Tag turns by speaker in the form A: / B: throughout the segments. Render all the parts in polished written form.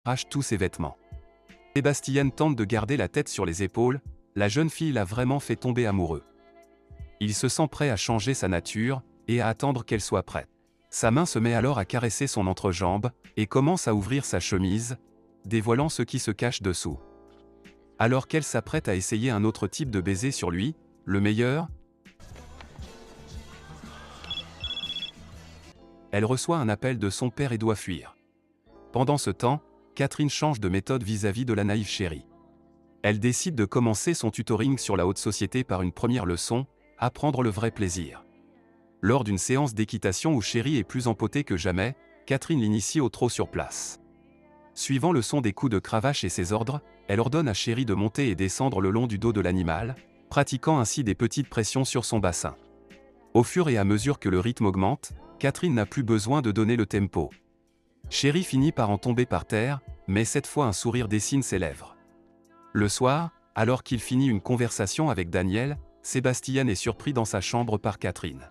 A: arrache tous ses vêtements. Sébastien tente de garder la tête sur les épaules, la jeune fille l'a vraiment fait tomber amoureux. Il se sent prêt à changer sa nature, et à attendre qu'elle soit prête. Sa main se met alors à caresser son entrejambe, et commence à ouvrir sa chemise, dévoilant ce qui se cache dessous. Alors qu'elle s'apprête à essayer un autre type de baiser sur lui, le meilleur, elle reçoit un appel de son père et doit fuir. Pendant ce temps, Catherine change de méthode vis-à-vis de la naïve chérie. Elle décide de commencer son tutoring sur la haute société par une première leçon, apprendre le vrai plaisir. Lors d'une séance d'équitation où Chérie est plus empotée que jamais, Catherine l'initie au trot sur place. Suivant le son des coups de cravache et ses ordres, elle ordonne à Chérie de monter et descendre le long du dos de l'animal, pratiquant ainsi des petites pressions sur son bassin. Au fur et à mesure que le rythme augmente, Catherine n'a plus besoin de donner le tempo. Chérie finit par en tomber par terre, mais cette fois un sourire dessine ses lèvres. Le soir, alors qu'il finit une conversation avec Daniel, Sébastien est surpris dans sa chambre par Catherine.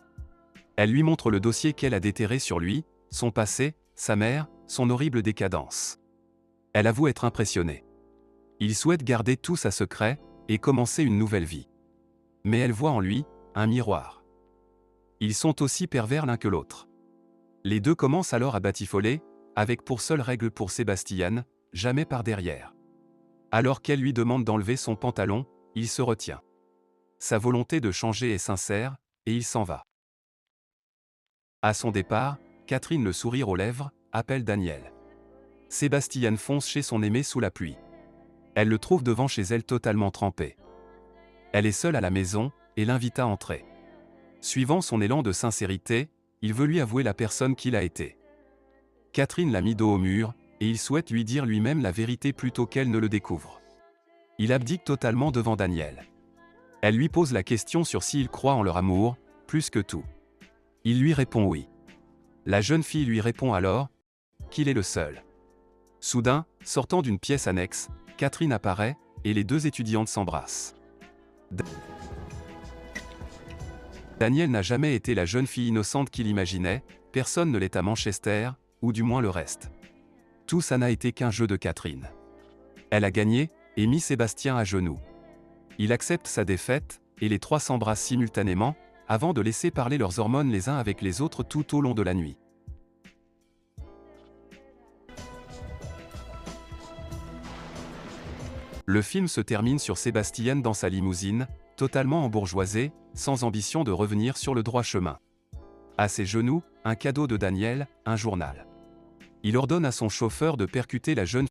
A: Elle lui montre le dossier qu'elle a déterré sur lui, son passé, sa mère, son horrible décadence. Elle avoue être impressionnée. Il souhaite garder tout ça secret, et commencer une nouvelle vie. Mais elle voit en lui, un miroir. Ils sont aussi pervers l'un que l'autre. Les deux commencent alors à batifoler, avec pour seule règle pour Sébastien, jamais par derrière. Alors qu'elle lui demande d'enlever son pantalon, il se retient. Sa volonté de changer est sincère, et il s'en va. À son départ, Catherine, le sourire aux lèvres, appelle Daniel. Sébastien fonce chez son aimé sous la pluie. Elle le trouve devant chez elle totalement trempé. Elle est seule à la maison, et l'invite à entrer. Suivant son élan de sincérité, il veut lui avouer la personne qu'il a été. Catherine l'a mis dos au mur, et il souhaite lui dire lui-même la vérité plutôt qu'elle ne le découvre. Il abdique totalement devant Daniel. Elle lui pose la question sur s'il croit en leur amour, plus que tout. Il lui répond oui. La jeune fille lui répond alors qu'il est le seul. Soudain, sortant d'une pièce annexe, Catherine apparaît, et les deux étudiantes s'embrassent. Daniel n'a jamais été la jeune fille innocente qu'il imaginait, personne ne l'est à Manchester, ou du moins le reste. Tout ça n'a été qu'un jeu de Catherine. Elle a gagné, et mis Sébastien à genoux. Il accepte sa défaite, et les trois s'embrassent simultanément, avant de laisser parler leurs hormones les uns avec les autres tout au long de la nuit. Le film se termine sur Sébastien dans sa limousine, totalement embourgeoisé, sans ambition de revenir sur le droit chemin. À ses genoux, un cadeau de Daniel, un journal. Il ordonne à son chauffeur de percuter la jeune